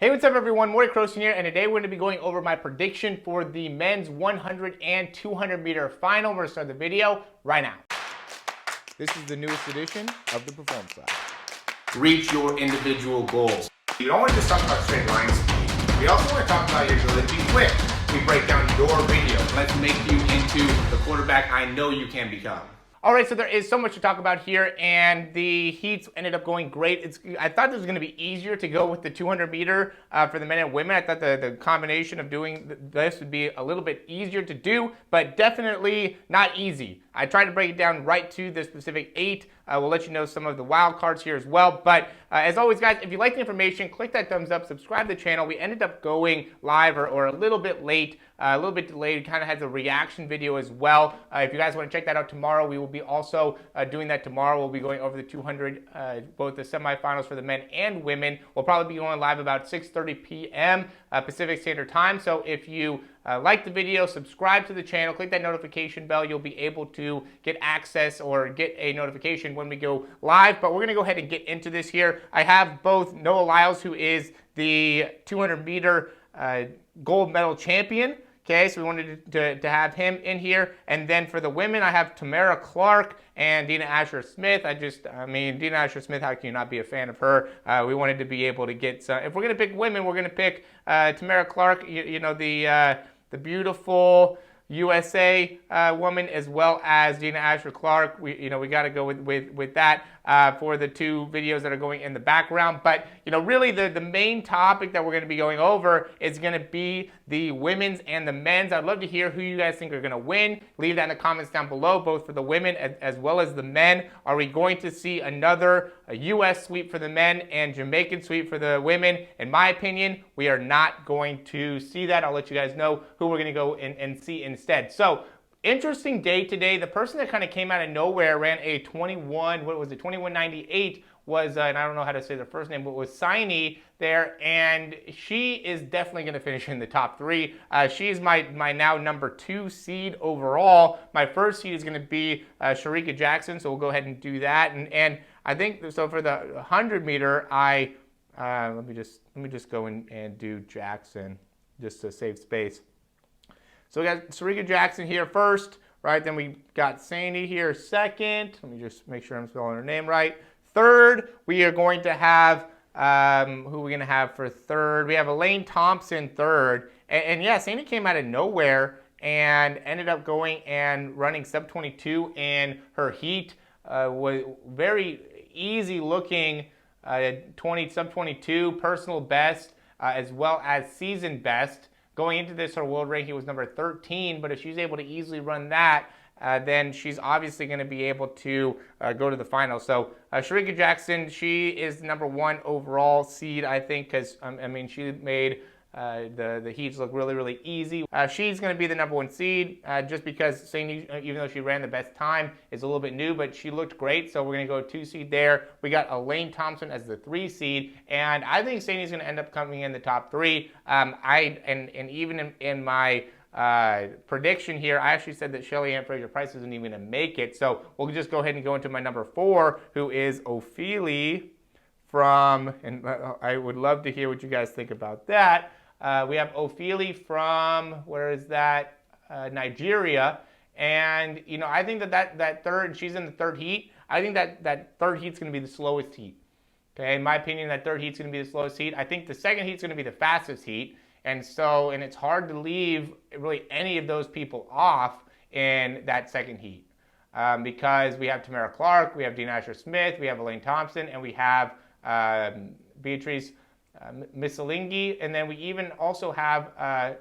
Hey, what's up everyone? Morey Croson here, and today we're going to be going over my prediction for the men's 100 and 200 meter final. We're going to start the video right now. This is the newest edition of the Performance Lab. Reach your individual goals. You don't want to just talk about straight line speed. We also want to talk about your ability to be quick. We break down your video. Let's make you into the quarterback I know you can become. All right, so there is so much to talk about here, and the heats ended up going great. I thought this was going to be easier to go with the 200 meter for the men and women. I thought the combination of doing this would be a little bit easier to do, but definitely not easy. I tried to break it down right to the specific 8. We'll let you know some of the wild cards here as well. But as always, guys, if you like the information, click that thumbs up, subscribe to the channel. We ended up going live or a little bit late, a little bit delayed. Kind of has a reaction video as well. If you guys want to check that out tomorrow, we will be also doing that tomorrow. We'll be going over the 200, both the semifinals for the men and women. We'll probably be going live about 6:30 p.m. Pacific Standard Time. So if you like the video, subscribe to the channel, click that notification bell. You'll be able to get access or get a notification when we go live. But we're going to go ahead and get into this here. I have both Noah Lyles, who is the 200 meter gold medal champion. Okay, so we wanted to have him in here. And then for the women, I have Tamara Clark and Dina Asher-Smith. Dina Asher-Smith, how can you not be a fan of her? We wanted to be able to get some. If we're going to pick women, we're going to pick Tamara Clark, the beautiful USA woman, as well as Dina Asher-Clark. We got to go with that for the two videos that are going in the background. But really the main topic that we're going to be going over is going to be the women's and the men's. I'd love to hear who you guys think are going to win. Leave that in the comments down below, both for the women as well as the men. Are we going to see another U.S. sweep for the men and Jamaican sweep for the women? In my opinion, we are not going to see that. I'll let you guys know who we're going to go and see instead. So, interesting day today. The person that kind of came out of nowhere ran a 2198 was, and I don't know how to say the first name, but was Saini there, and she is definitely going to finish in the top 3. She's my now number 2 seed overall. My first seed is going to be Sharika Jackson, so we'll go ahead and do that. And I think so for the 100 meter, let me just go and do Jackson just to save space. So we got Sharika Jackson here first, right? Then we got Sandy here second. Let me just make sure I'm spelling her name right. Third, we are going to have, who are we going to have for third? We have Elaine Thompson third. And yeah, Sandy came out of nowhere and ended up going and running sub 22 in her heat. Was very easy looking sub 22 personal best as well as season best. Going into this, her world ranking was number 13, but if she's able to easily run that, then she's obviously going to be able to go to the final. So Sharika Jackson, she is number 1 overall seed, I think, because she made the heats look really, really easy. She's going to be the number 1 seed just because Sandy, even though she ran the best time, is a little bit new, but she looked great. So we're going to go 2 seed there. We got Elaine Thompson as the 3 seed, and I think Sandy's going to end up coming in the top 3. Even in my prediction here, I actually said that Shelly Ann Fraser-Price isn't even going to make it. So we'll just go ahead and go into my number 4, who is Ophelia from, and I would love to hear what you guys think about that. We have Ophelia from, where is that? Nigeria. And, I think that third, she's in the third heat. I think that third heat's going to be the slowest heat. Okay, in my opinion, that third heat's going to be the slowest heat. I think the second heat's going to be the fastest heat. And it's hard to leave really any of those people off in that second heat. Because we have Tamara Clark, we have Dina Asher-Smith, we have Elaine Thompson, and we have Beatrice Misalingi, and then we even also have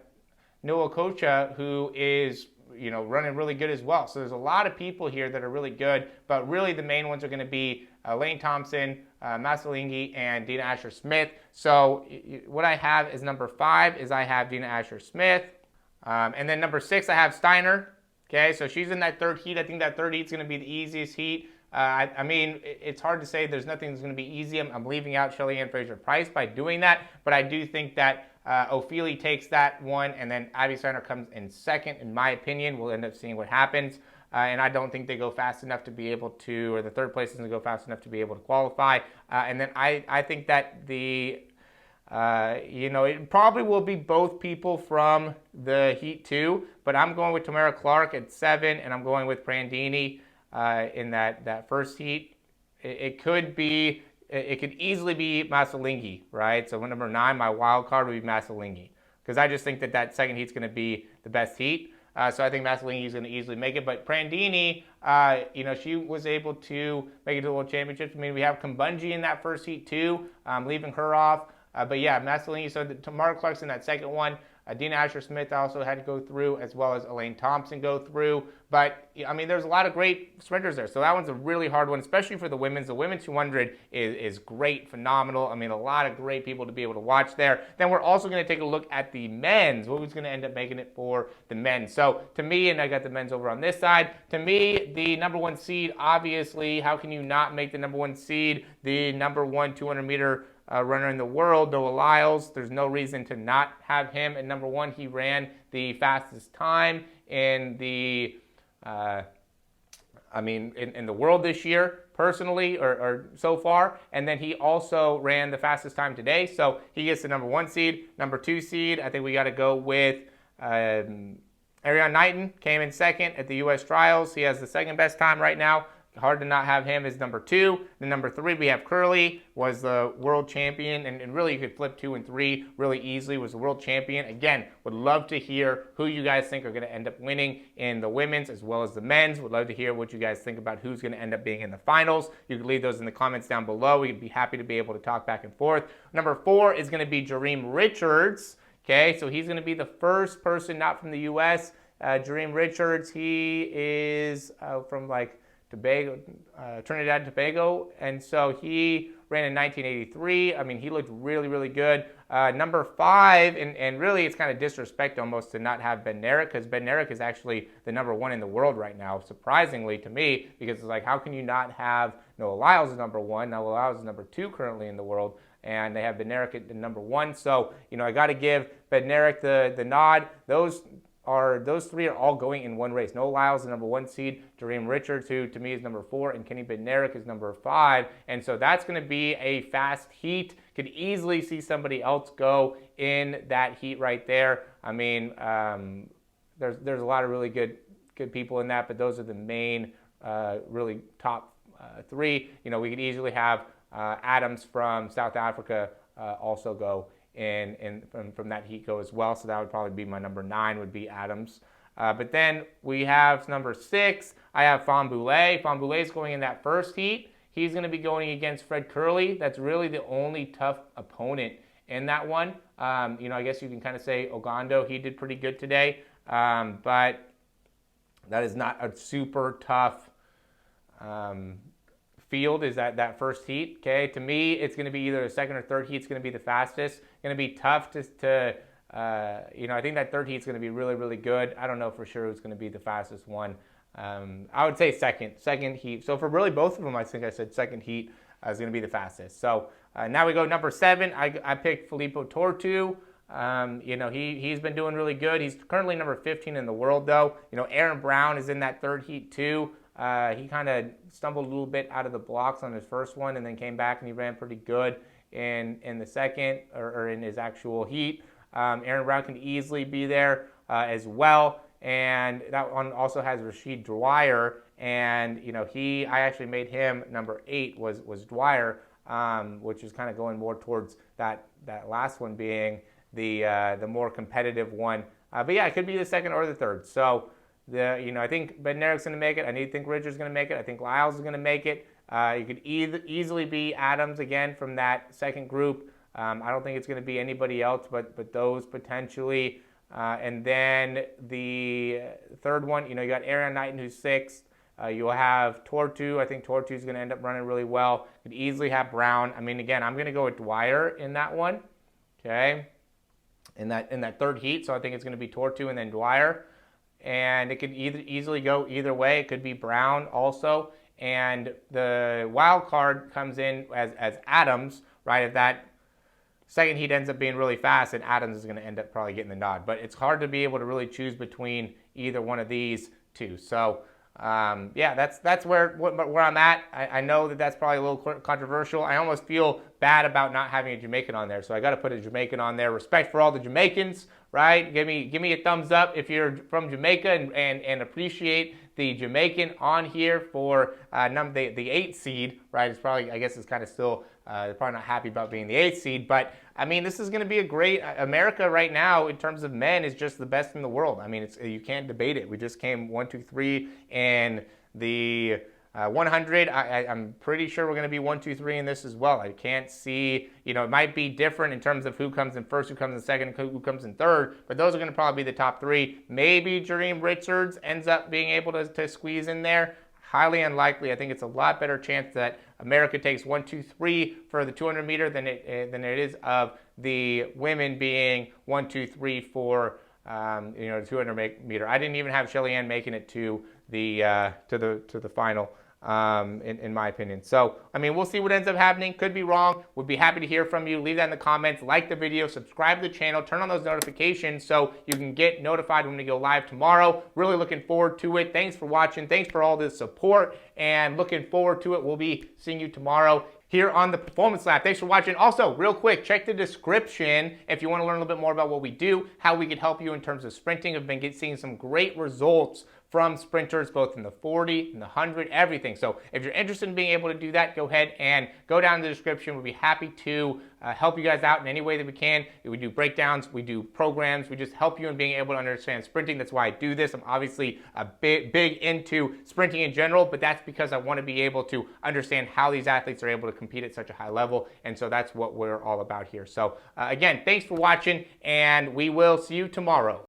Noah Kocha, who is running really good as well. So there's a lot of people here that are really good, but really the main ones are going to be Elaine Thompson, Misalingi, and Dina Asher-Smith. So what I have is number 5 is I have Dina Asher-Smith, and then number 6 I have Steiner. Okay, so she's in that third heat. I think that third heat's going to be the easiest heat. It's hard to say there's nothing that's going to be easy. I'm leaving out Shelly Ann Fraser-Price by doing that, but I do think that Ophelia takes that one, and then Abby Steiner comes in second, in my opinion. We'll end up seeing what happens, and I don't think they go fast enough to be able to, or the third place doesn't go fast enough to be able to qualify. And then I think that the It probably will be both people from the Heat 2, but I'm going with Tamara Clark at 7, and I'm going with Prandini in that first heat. It could easily be Masalingi, right? So number 9, my wild card would be Masalingi, because I just think that second heat's going to be the best heat. So I think Masalingi is going to easily make it. But Prandini, she was able to make it to the World Championships. I mean, we have Kumbunji in that first heat too, leaving her off. But yeah, Masalingi, so Tamara Clark's in that second one. Dina Asher-Smith also had to go through, as well as Elaine Thompson go through. But, I mean, there's a lot of great sprinters there. So that one's a really hard one, especially for the women's. The women's 200 is great, phenomenal. I mean, a lot of great people to be able to watch there. Then we're also going to take a look at the men's. Who's going to end up making it for the men? So to me, and I got the men's over on this side, to me, the number 1 seed, obviously, how can you not make the number 1 seed? The number 1 200-meter runner in the world, Noah Lyles. There's no reason to not have him at number 1. He ran the fastest time in the, in the world this year, personally, or so far. And then he also ran the fastest time today. So he gets the number 1 seed. Number 2 seed, I think we got to go with Ariane Knighton. Came in second at the U.S. trials. He has the second best time right now. Hard to not have him as number 2. Then number 3, we have Curley, was the world champion, and really you could flip 2 and 3 really easily, was the world champion. Again, would love to hear who you guys think are going to end up winning in the women's as well as the men's. Would love to hear what you guys think about who's going to end up being in the finals. You can leave those in the comments down below. We'd be happy to be able to talk back and forth. Number 4 is going to be Jareem Richards. Okay, so he's going to be the first person not from the U.S. Jareem Richards, he is from Trinidad and Tobago, and so he ran in 1983. I mean, he looked really, really good. Number 5, and really it's kind of disrespect almost to not have Ben Narek, because Ben Narek is actually the number 1 in the world right now, surprisingly to me, because it's like, how can you not have Noah Lyles as number 1? Noah Lyles is number 2 currently in the world, and they have Ben Narek at number 1. So, I got to give Ben Narek the nod. Those 3 are all going in one race. Noah Lyles is the number 1 seed, Jareem Richards, who to me is number 4, and Kenny Bednarik is number 5. And so that's going to be a fast heat. Could easily see somebody else go in that heat right there. I mean, there's a lot of really good people in that, but those are the main really top 3. We could easily have Adams from South Africa also go from that heat go as well. So that would probably be my number 9 would be Adams. But then we have number 6. I have Famboulé. Famboulé is going in that first heat. He's going to be going against Fred Curley. That's really the only tough opponent in that one. I guess you can kind of say Ogando. He did pretty good today. But that is not a super tough field, is that first heat. Okay, to me, it's going to be either the second or third heat. It's going to be the fastest. Going to be tough to I think that third heat is going to be really, really good. I don't know for sure who's going to be the fastest one. I would say second heat. So for really both of them, I think I said second heat is going to be the fastest. So now we go number 7. I picked Filippo Tortu. He's been doing really good. He's currently number 15 in the world, though. Aaron Brown is in that third heat too. He kind of stumbled a little bit out of the blocks on his first one, and then came back and he ran pretty good in the second, or in his actual heat. Aaron Brown can easily be there as well, and that one also has Rashid Dwyer, and I actually made him number 8 was Dwyer, which is kind of going more towards that last one being the more competitive one. But yeah, it could be the second or the third. So I think Bednarik's going to make it. I think Richards is going to make it. I think Lyles is going to make it. You could easily be Adams again from that second group. I don't think it's going to be anybody else but those potentially. And then the third one, you got Ariane Knighton, who's 6th. You'll have Tortu. I think Tortu is going to end up running really well. Could easily have Brown. I mean, again, I'm going to go with Dwyer in that one. Okay, in that third heat. So I think it's going to be Tortu and then Dwyer. And it could easily go either way. It could be Brown also. And the wild card comes in as Adams, right? If that second heat ends up being really fast, and Adams is going to end up probably getting the nod. But it's hard to be able to really choose between either one of these two. So yeah, that's where I'm at. I know that that's probably a little controversial. I almost feel bad about not having a Jamaican on there, so I got to put a Jamaican on there. Respect for all the Jamaicans, right? Give me a thumbs up if you're from Jamaica and appreciate the Jamaican on here for the 8th seed, right? It's probably, I guess it's kind of still probably not happy about being the 8th seed, but I mean, this is going to be a great America right now in terms of men is just the best in the world. I mean, you can't debate it. We just came 1, 2, 3 in the 100. I'm pretty sure we're going to be 1, 2, 3 in this as well. I can't see, it might be different in terms of who comes in first, who comes in second, who comes in third, but those are going to probably be the top 3. Maybe Jareem Richards ends up being able to squeeze in there. Highly unlikely. I think it's a lot better chance that America takes 1, 2, 3 for the 200 meter than it is of the women being 1, 2, 3 for the 200 meter. I didn't even have Shelly Ann making it to the final. In my opinion. So, I mean, we'll see what ends up happening. Could be wrong. Would be happy to hear from you. Leave that in the comments. Like the video. Subscribe to the channel. Turn on those notifications so you can get notified when we go live tomorrow. Really looking forward to it. Thanks for watching. Thanks for all this support. And looking forward to it. We'll be seeing you tomorrow here on the Performance Lab. Thanks for watching. Also, real quick, check the description if you want to learn a little bit more about what we do, how we could help you in terms of sprinting. I've been seeing some great results from sprinters, both in the 40, in the 100, everything. So if you're interested in being able to do that, go ahead and go down in the description. We'll be happy to help you guys out in any way that we can. We do breakdowns, we do programs, we just help you in being able to understand sprinting. That's why I do this. I'm obviously a big into sprinting in general, but that's because I want to be able to understand how these athletes are able to compete at such a high level. And so that's what we're all about here. So again, thanks for watching, and we will see you tomorrow.